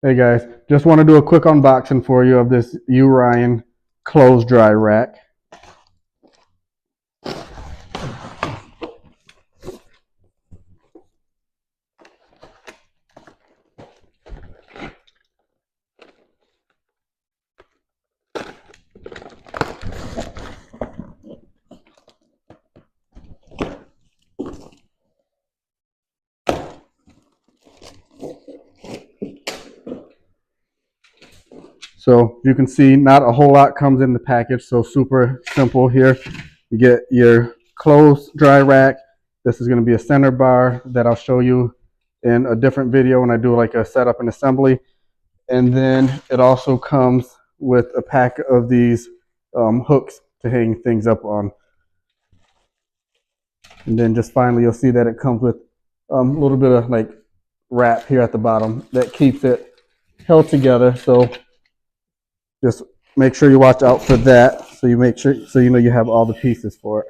Hey guys, just want to do a quick unboxing for you of this Ur Close Dry Rack. So you can see not a whole lot comes in the package, so super simple here. You get your closed dry rack. This is going to be a center bar that I'll show you in a different video when I do like a setup and assembly. And then it also comes with a pack of these hooks to hang things up on. And then just finally you'll see that it comes with a little bit of like wrap here at the bottom that keeps it held together. So just make sure you watch out for that, so you make sure, so you know you have all the pieces for it.